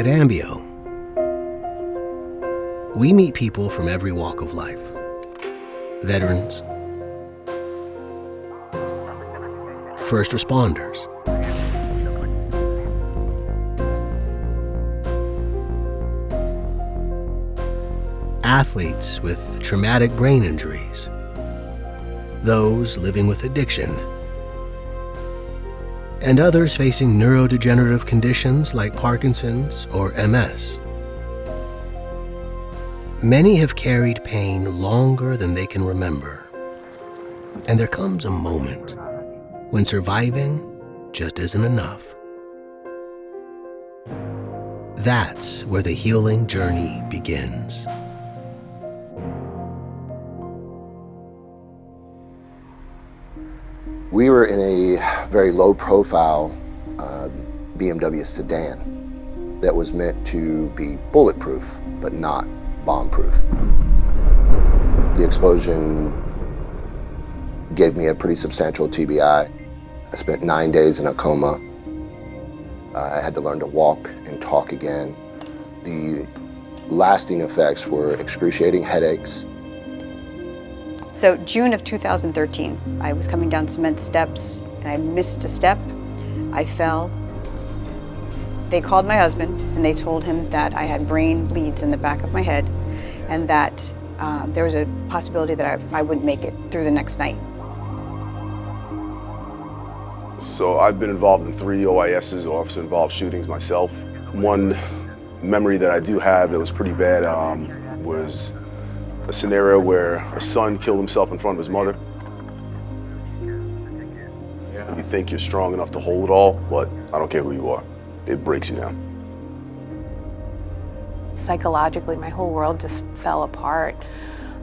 At Ambio, we meet people from every walk of life. Veterans, first responders, athletes with traumatic brain injuries, those living with addiction, and others facing neurodegenerative conditions like Parkinson's or MS. Many have carried pain longer than they can remember, and there comes a moment when surviving just isn't enough. That's where the healing journey begins. We were in a very low-profile BMW sedan that was meant to be bulletproof, but not bomb-proof. The explosion gave me a pretty substantial TBI. I spent 9 days in a coma. I had to learn to walk and talk again. The lasting effects were excruciating headaches. So June of 2013, I was coming down cement steps and I missed a step. I fell. They called my husband and they told him that I had brain bleeds in the back of my head and that there was a possibility that I wouldn't make it through the next night. So I've been involved in 3 OISs, officer-involved shootings myself. One memory that I do have that was pretty bad was a scenario where a son killed himself in front of his mother. You think you're strong enough to hold it all, but I don't care who you are. It breaks you down. Psychologically, my whole world just fell apart.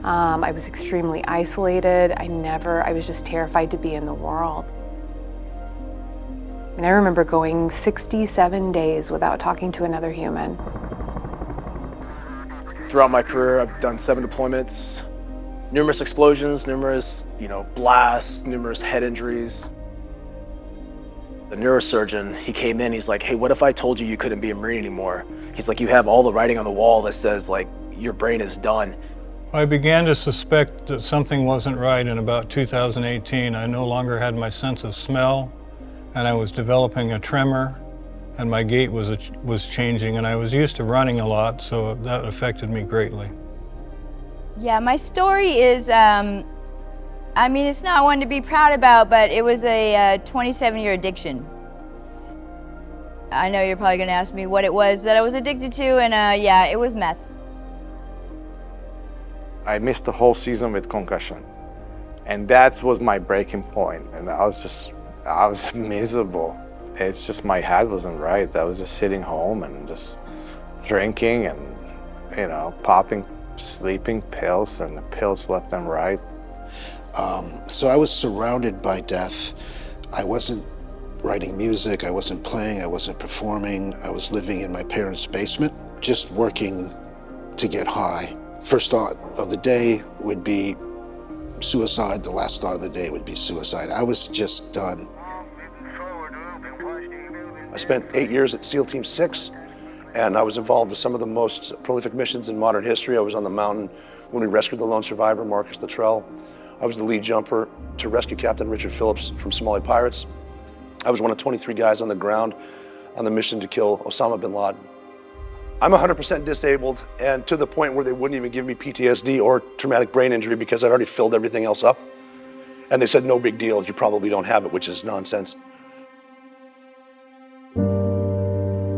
I was extremely isolated. I was just terrified to be in the world. And I remember going 67 days without talking to another human. Throughout my career, I've done 7 deployments, numerous explosions, numerous, blasts, numerous head injuries. The neurosurgeon, he came in, he's like, hey, what if I told you you couldn't be a Marine anymore? He's like, you have all the writing on the wall that says, your brain is done. I began to suspect that something wasn't right in about 2018. I no longer had my sense of smell, and I was developing a tremor, and my gait was changing, and I was used to running a lot, so that affected me greatly. Yeah, my story is, it's not one to be proud about, but it was a 27-year addiction. I know you're probably gonna ask me what it was that I was addicted to, and yeah, it was meth. I missed the whole season with concussion, and that was my breaking point, and I was miserable. It's just my head wasn't right. I was just sitting home and just drinking and, popping sleeping pills and pills left and right. So I was surrounded by death. I wasn't writing music, I wasn't playing, I wasn't performing. I was living in my parents' basement, just working to get high. First thought of the day would be suicide. The last thought of the day would be suicide. I was just done. I spent 8 years at SEAL Team 6, and I was involved with some of the most prolific missions in modern history. I was on the mountain when we rescued the lone survivor, Marcus Luttrell. I was the lead jumper to rescue Captain Richard Phillips from Somali pirates. I was one of 23 guys on the ground on the mission to kill Osama bin Laden. I'm 100% disabled, and to the point where they wouldn't even give me PTSD or traumatic brain injury because I'd already filled everything else up. And they said, no big deal, you probably don't have it, which is nonsense.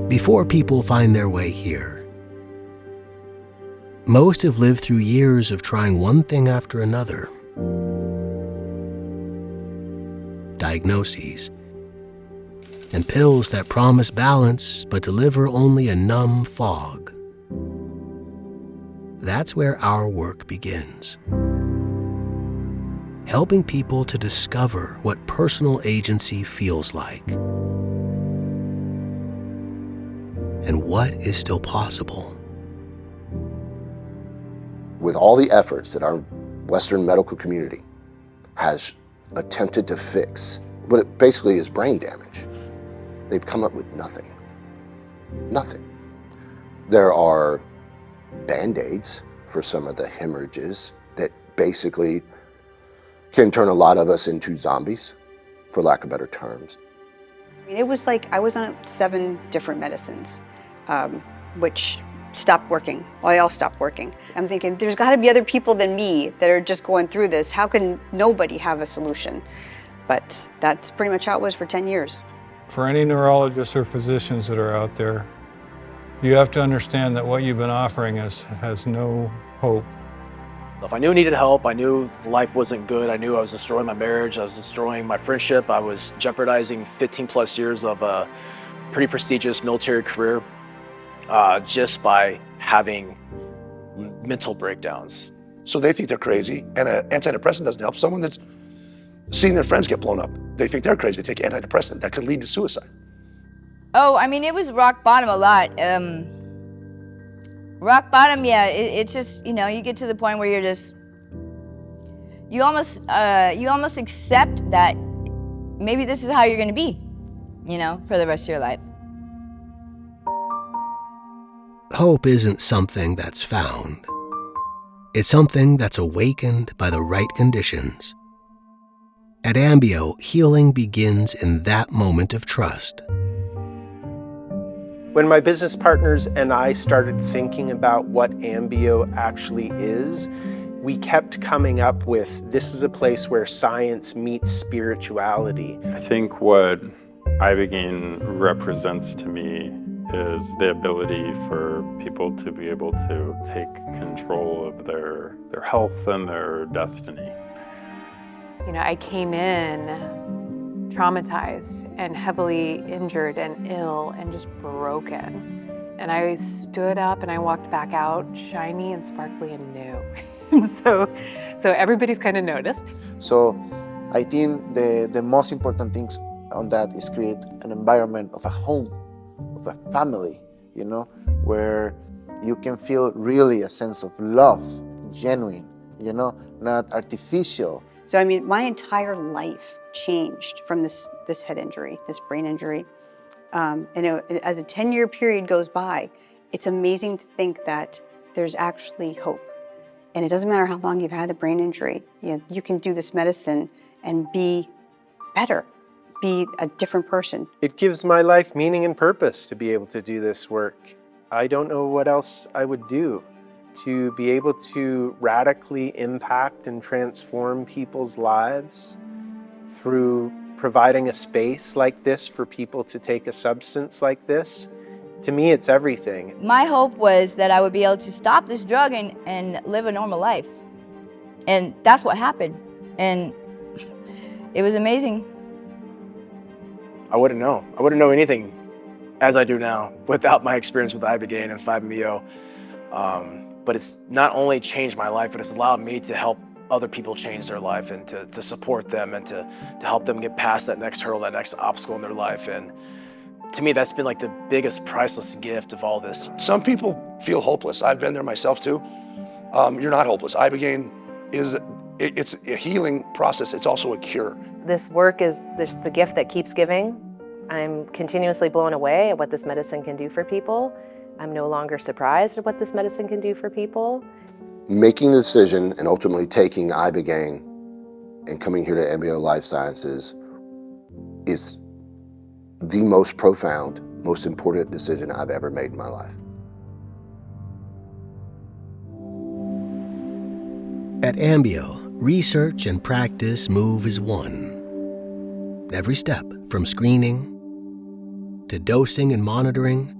Before people find their way here, most have lived through years of trying one thing after another. Diagnoses and pills that promise balance but deliver only a numb fog. That's where our work begins. Helping people to discover what personal agency feels like and what is still possible. With all the efforts that our Western medical community has attempted to fix what it basically is brain damage, they've come up with nothing. Nothing. There are Band-Aids for some of the hemorrhages that basically can turn a lot of us into zombies, for lack of better terms. I mean, it was like I was on 7 different medicines, which stopped working. Well, they all stopped working. I'm thinking, there's got to be other people than me that are just going through this. How can nobody have a solution? But that's pretty much how it was for 10 years. For any neurologists or physicians that are out there, you have to understand that what you've been offering has no hope. If I knew I needed help, I knew life wasn't good, I knew I was destroying my marriage, I was destroying my friendship, I was jeopardizing 15 plus years of a pretty prestigious military career just by having mental breakdowns. So they think they're crazy, and an antidepressant doesn't help. Someone that's seen their friends get blown up, they think they're crazy, they take antidepressant. That could lead to suicide. Oh, I mean, it was rock bottom a lot. Rock bottom, yeah, it's just, you know, you get to the point where you're just, you almost accept that maybe this is how you're gonna be, you know, for the rest of your life. Hope isn't something that's found. It's something that's awakened by the right conditions. At Ambio, healing begins in that moment of trust. When my business partners and I started thinking about what Ambio actually is, we kept coming up with, this is a place where science meets spirituality. I think what Ibogaine represents to me is the ability for people to be able to take control of their health and their destiny. You know, I came in traumatized and heavily injured and ill and just broken. And I stood up and I walked back out shiny and sparkly and new. so everybody's kind of noticed. So I think the most important things on that is create an environment of a home, of a family, you know, where you can feel really a sense of love, genuine, you know, not artificial. So, I mean, my entire life changed from this head injury, this brain injury. And as a 10-year period goes by, it's amazing to think that there's actually hope. And it doesn't matter how long you've had the brain injury, you can do this medicine and be better, be a different person. It gives my life meaning and purpose to be able to do this work. I don't know what else I would do. To be able to radically impact and transform people's lives through providing a space like this for people to take a substance like this, to me, it's everything. My hope was that I would be able to stop this drug and live a normal life. And that's what happened. And it was amazing. I wouldn't know anything as I do now without my experience with Ibogaine and 5-MeO. But it's not only changed my life, but it's allowed me to help other people change their life and to support them and to help them get past that next hurdle, that next obstacle in their life. And to me, that's been like the biggest priceless gift of all this. Some people feel hopeless. I've been there myself too. You're not hopeless. Ibogaine it's a healing process. It's also a cure. This work is the gift that keeps giving. I'm continuously blown away at what this medicine can do for people. I'm no longer surprised at what this medicine can do for people. Making the decision and ultimately taking Ibogaine and coming here to Ambio Life Sciences is the most profound, most important decision I've ever made in my life. At Ambio, research and practice move as one. Every step, from screening to dosing and monitoring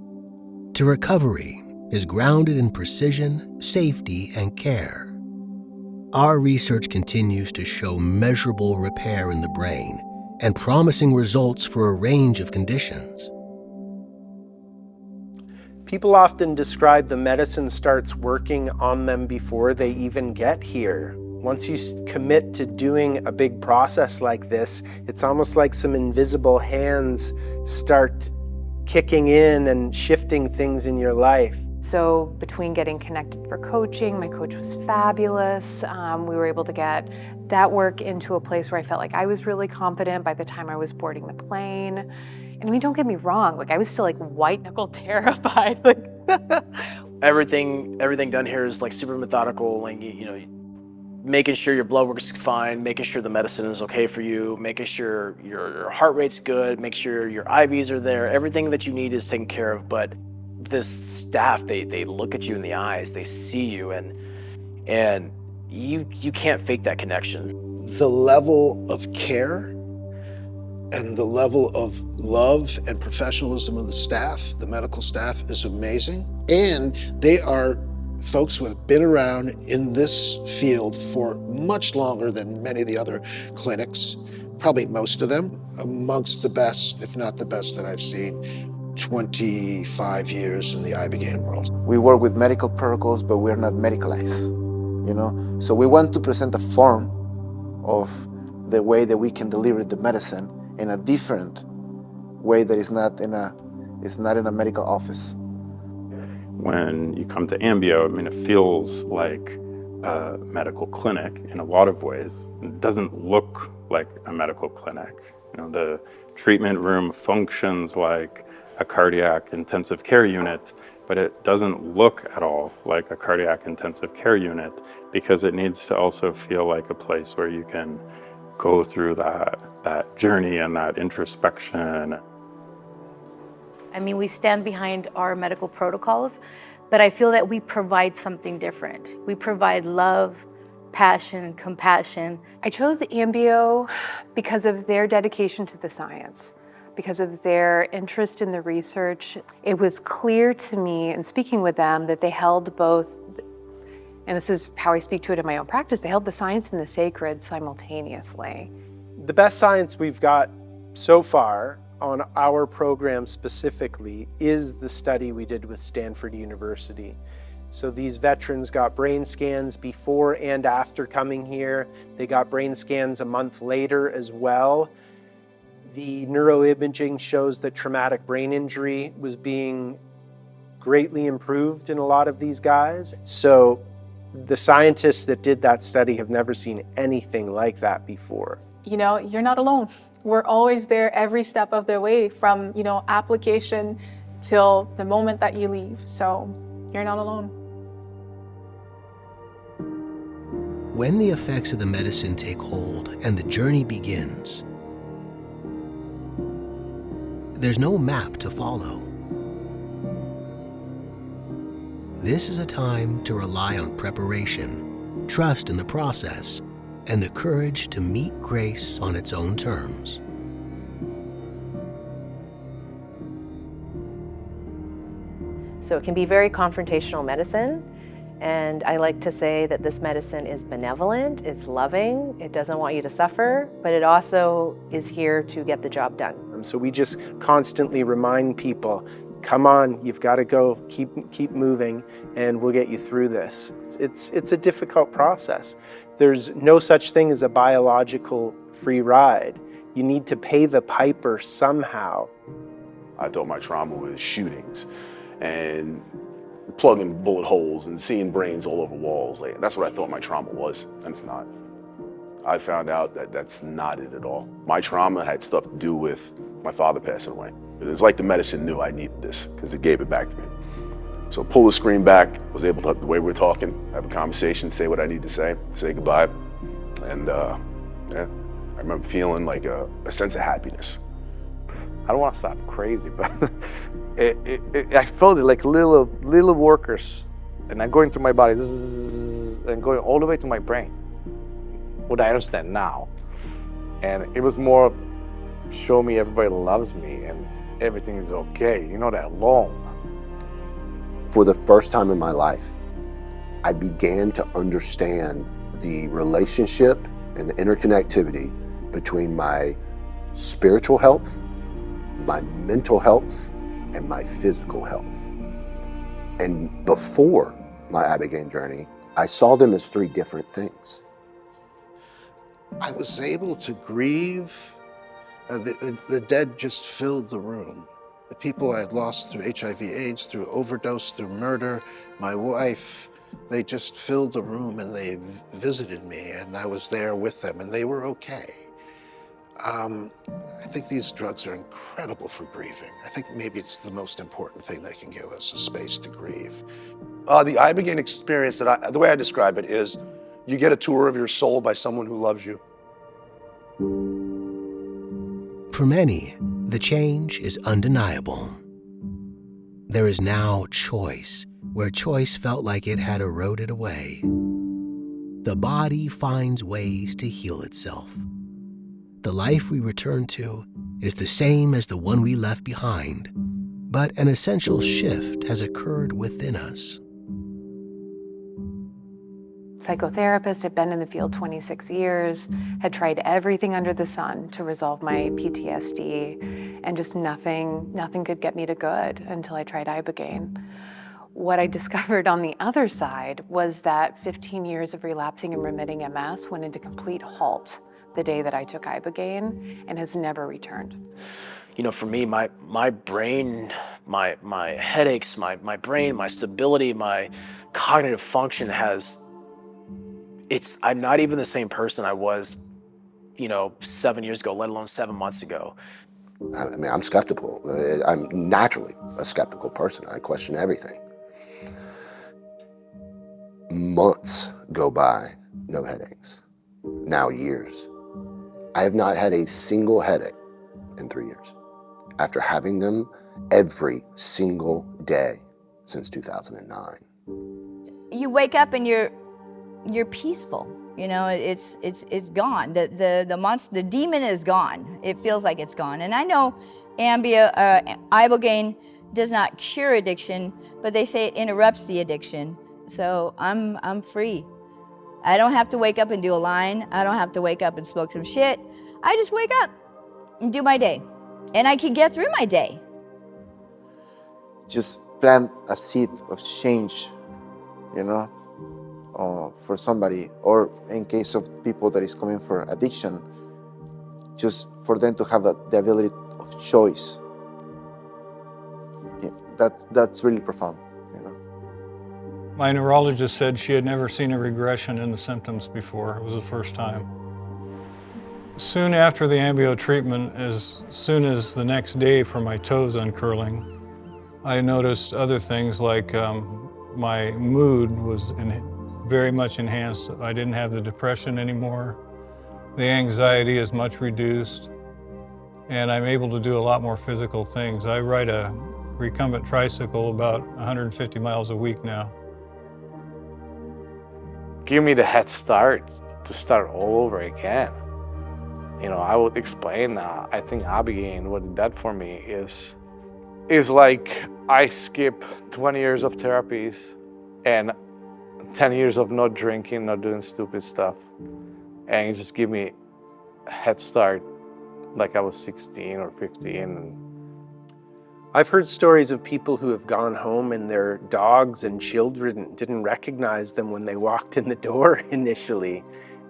to recovery, is grounded in precision, safety, and care. Our research continues to show measurable repair in the brain and promising results for a range of conditions. People often describe the medicine starts working on them before they even get here. Once you commit to doing a big process like this, it's almost like some invisible hands start kicking in and shifting things in your life. So between getting connected for coaching, my coach was fabulous. We were able to get that work into a place where I felt like I was really confident by the time I was boarding the plane. And I mean, don't get me wrong, like I was still like white knuckle terrified. Like Everything done here is like super methodical, like, you know, making sure your blood work is fine, making sure the medicine is okay for you, making sure your heart rate's good, make sure your IVs are there. Everything that you need is taken care of. But this staff, they look at you in the eyes, they see you, and you can't fake that connection. The level of care and the level of love and professionalism of the staff, the medical staff, is amazing. And they are folks who have been around in this field for much longer than many of the other clinics, probably most of them, amongst the best, if not the best, that I've seen. 25 years in the ibogaine world. We work with medical protocols, but we're not medicalized, you know? So we want to present a form of the way that we can deliver the medicine in a different way that is not in a medical office. When you come to Ambio, I mean, it feels like a medical clinic in a lot of ways. It doesn't look like a medical clinic. You know, the treatment room functions like a cardiac intensive care unit, but it doesn't look at all like a cardiac intensive care unit because it needs to also feel like a place where you can go through that journey and that introspection. I mean, we stand behind our medical protocols, but I feel that we provide something different. We provide love, passion, compassion. I chose Ambio because of their dedication to the science, because of their interest in the research. It was clear to me in speaking with them that they held both, and this is how I speak to it in my own practice, they held the science and the sacred simultaneously. The best science we've got so far on our program specifically is the study we did with Stanford University. So these veterans got brain scans before and after coming here. They got brain scans a month later as well. The neuroimaging shows that traumatic brain injury was being greatly improved in a lot of these guys. So the scientists that did that study have never seen anything like that before. You know, you're not alone. We're always there every step of the way from, you know, application till the moment that you leave. So you're not alone. When the effects of the medicine take hold and the journey begins, there's no map to follow. This is a time to rely on preparation, trust in the process, and the courage to meet grace on its own terms. So it can be very confrontational medicine. And I like to say that this medicine is benevolent, it's loving, it doesn't want you to suffer, but it also is here to get the job done. So we just constantly remind people, come on, you've got to go, keep moving, and we'll get you through this. It's a difficult process. There's no such thing as a biological free ride. You need to pay the piper somehow. I thought my trauma was shootings and plugging bullet holes and seeing brains all over walls. Like, that's what I thought my trauma was, and it's not. I found out that that's not it at all. My trauma had stuff to do with my father passing away. It was like the medicine knew I needed this because it gave it back to me. So pull the screen back, was able to, the way we're talking, have a conversation, say what I need to say goodbye. And yeah, I remember feeling like a sense of happiness. I don't want to sound crazy, but I felt it like little workers, and I'm going through my body and going all the way to my brain. What I understand now, and it was more show me everybody loves me and everything is okay. You're not alone. For the first time in my life, I began to understand the relationship and the interconnectivity between my spiritual health, my mental health, and my physical health. And before my ibogaine journey, I saw them as three different things. I was able to grieve. The dead just filled the room. The people I had lost through HIV/AIDS, through overdose, through murder, my wife, they just filled the room and they visited me and I was there with them and they were okay. I think these drugs are incredible for grieving. I think maybe it's the most important thing they can give us, a space to grieve. The Ibogaine experience, the way I describe it is, you get a tour of your soul by someone who loves you. For many, the change is undeniable. There is now choice, where choice felt like it had eroded away. The body finds ways to heal itself. The life we return to is the same as the one we left behind, but an essential shift has occurred within us. Psychotherapist, had been in the field 26 years, had tried everything under the sun to resolve my PTSD, and just nothing could get me to good until I tried Ibogaine. What I discovered on the other side was that 15 years of relapsing and remitting MS went into complete halt the day that I took Ibogaine and has never returned. You know, for me, my brain, my headaches, my brain, my stability, my cognitive function I'm not even the same person I was, 7 years ago, let alone 7 months ago. I mean, I'm skeptical. I'm naturally a skeptical person. I question everything. Months go by, no headaches. Now years. I have not had a single headache in 3 years, after having them every single day since 2009. You wake up and you're peaceful. It's gone. The monster, the demon is gone. It feels like it's gone. And I know Ibogaine does not cure addiction, but they say it interrupts the addiction. So I'm free. I don't have to wake up and do a line. I don't have to wake up and smoke some shit. I just wake up and do my day. And I can get through my day. Just plant a seed of change, for somebody, or in case of people that is coming for addiction, just for them to have the ability of choice. Yeah, that's really profound. My neurologist said she had never seen a regression in the symptoms before. It was the first time. Soon after the Ambio treatment, as soon as the next day for my toes uncurling, I noticed other things like my mood was very much enhanced. I didn't have the depression anymore. The anxiety is much reduced, and I'm able to do a lot more physical things. I ride a recumbent tricycle about 150 miles a week now. Give me the head start to start all over again. I would explain, I think Ibogaine, what it did for me is like I skip 20 years of therapies and 10 years of not drinking, not doing stupid stuff. And it just give me a head start like I was 16 or 15. I've heard stories of people who have gone home and their dogs and children didn't recognize them when they walked in the door initially.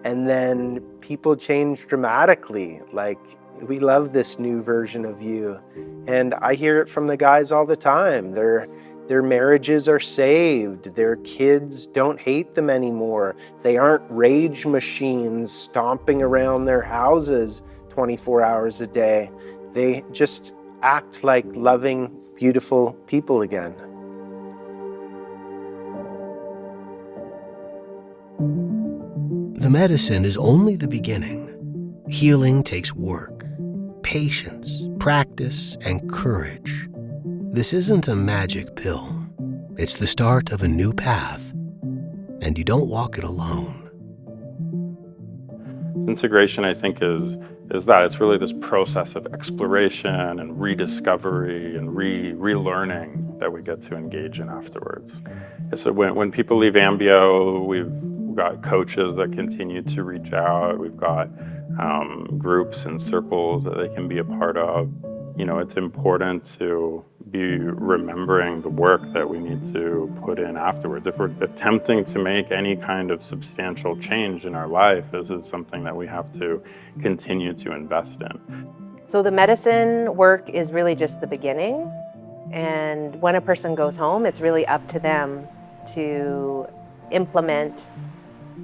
And then people change dramatically, like, we love this new version of you. And I hear it from the guys all the time. Their marriages are saved. Their kids don't hate them anymore. They aren't rage machines stomping around their houses 24 hours a day. They just act like loving, beautiful people again. The medicine is only the beginning. Healing takes work, patience, practice, and courage. This isn't a magic pill. It's the start of a new path, and you don't walk it alone. Integration, I think, is that it's really this process of exploration and rediscovery and relearning that we get to engage in afterwards. So when people leave Ambio, we've got coaches that continue to reach out. We've got groups and circles that they can be a part of. It's important to be remembering the work that we need to put in afterwards. If we're attempting to make any kind of substantial change in our life, this is something that we have to continue to invest in. So the medicine work is really just the beginning. And when a person goes home, it's really up to them to implement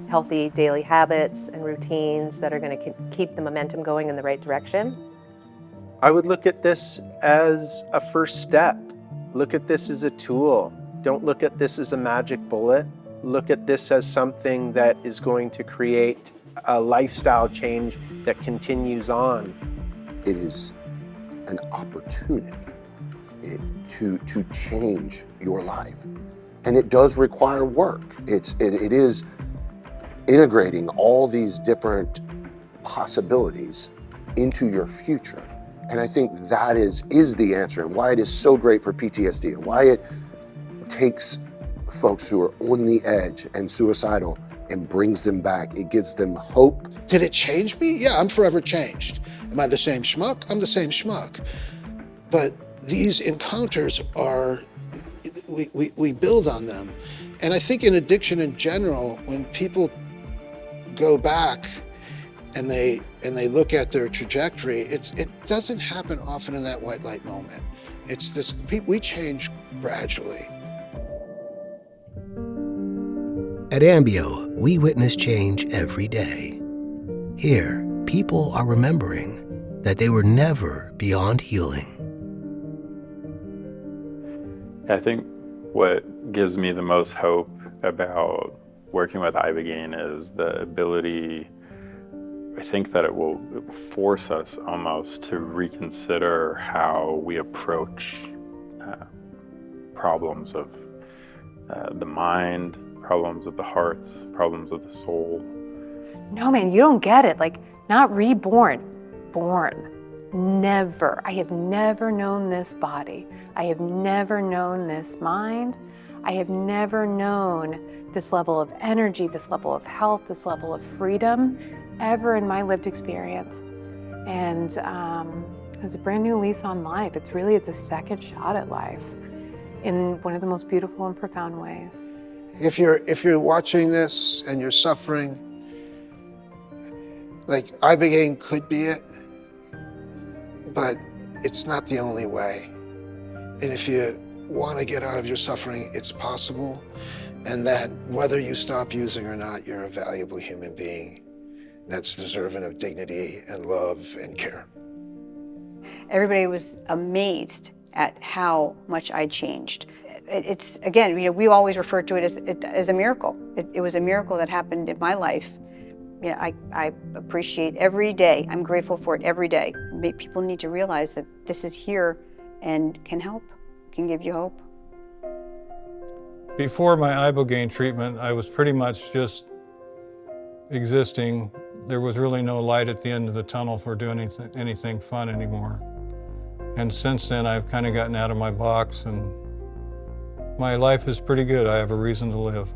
healthy daily habits and routines that are going to keep the momentum going in the right direction. I would look at this as a first step. Look at this as a tool. Don't look at this as a magic bullet. Look at this as something that is going to create a lifestyle change that continues on. It is an opportunity to change your life. And it does require work. It is integrating all these different possibilities into your future. And I think that is the answer, and why it is so great for PTSD, and why it takes folks who are on the edge and suicidal and brings them back. It gives them hope. Did it change me? Yeah, I'm forever changed. Am I the same schmuck? I'm the same schmuck. But these encounters are, we build on them. And I think in addiction in general, when people go back and they look at their trajectory, it doesn't happen often in that white light moment. It's this, we change gradually. At Ambio, we witness change every day. Here, people are remembering that they were never beyond healing. I think what gives me the most hope about working with Ibogaine is the ability, I think that it will force us almost to reconsider how we approach problems of the mind, problems of the heart, problems of the soul. No, man, you don't get it. Like, not reborn, born. Never. I have never known this body. I have never known this mind. I have never known this level of energy, this level of health, this level of freedom ever in my lived experience. And it's a brand new lease on life. It's a second shot at life in one of the most beautiful and profound ways. If you're watching this and you're suffering, like Ibogaine could be it, but it's not the only way. And if you want to get out of your suffering, it's possible. And that whether you stop using or not, you're a valuable human being that's deserving of dignity and love and care. Everybody was amazed at how much I changed. It's, again, we always refer to it as a miracle. It was a miracle that happened in my life. I appreciate every day. I'm grateful for it every day. People need to realize that this is here and can help, can give you hope. Before my Ibogaine treatment, I was pretty much just existing. There was really no light at the end of the tunnel for doing anything fun anymore. And since then, I've kind of gotten out of my box, and my life is pretty good. I have a reason to live.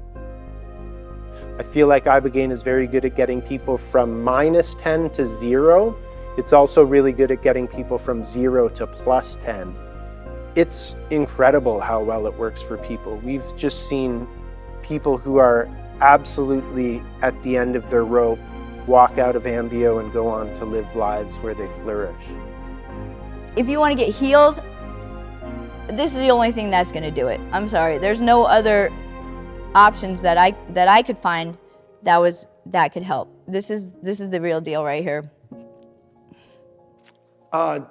I feel like Ibogaine is very good at getting people from -10 to 0. It's also really good at getting people from 0 to +10. It's incredible how well it works for people. We've just seen people who are absolutely at the end of their rope walk out of Ambio and go on to live lives where they flourish. If you want to get healed, this is the only thing that's going to do it. I'm sorry. There's no other options that I could find that could help. This is the real deal right here.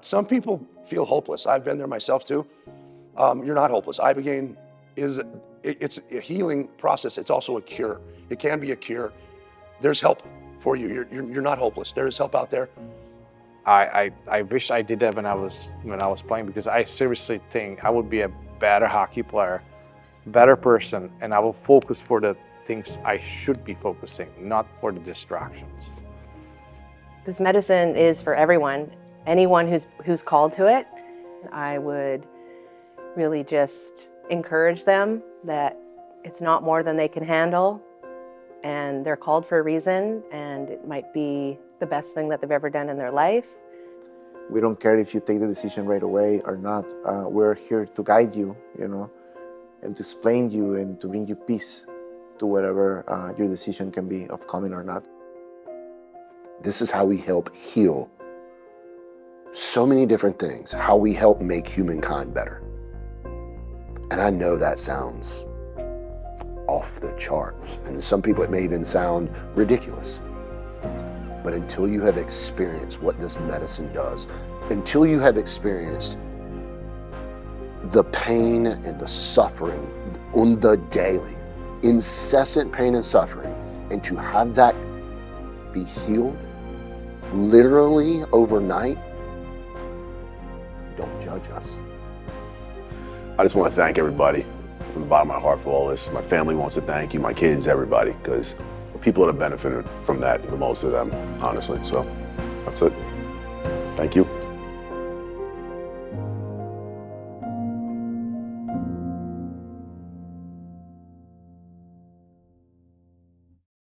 Some people feel hopeless. I've been there myself too. You're not hopeless. Ibogaine it's a healing process. It's also a cure. It can be a cure. There's help for you. You're not hopeless. There is help out there. I wish I did that when I was playing, because I seriously think I would be a better hockey player, better person, and I will focus for the things I should be focusing, not for the distractions. This medicine is for everyone, anyone who's called to it. I would really just encourage them that it's not more than they can handle, and they're called for a reason, and it might be the best thing that they've ever done in their life. We don't care if you take the decision right away or not. We're here to guide you, and to explain you and to bring you peace to whatever your decision can be of coming or not. This is how we help heal so many different things, how we help make humankind better. And I know that sounds off the charts. And to some people, it may even sound ridiculous. But until you have experienced what this medicine does, until you have experienced the pain and the suffering on the daily, incessant pain and suffering, and to have that be healed literally overnight, don't judge us. I just want to thank everybody from the bottom of my heart for all this. My family wants to thank you, my kids, everybody, because the people that have benefited from that, the most of them, honestly. So that's it. Thank you.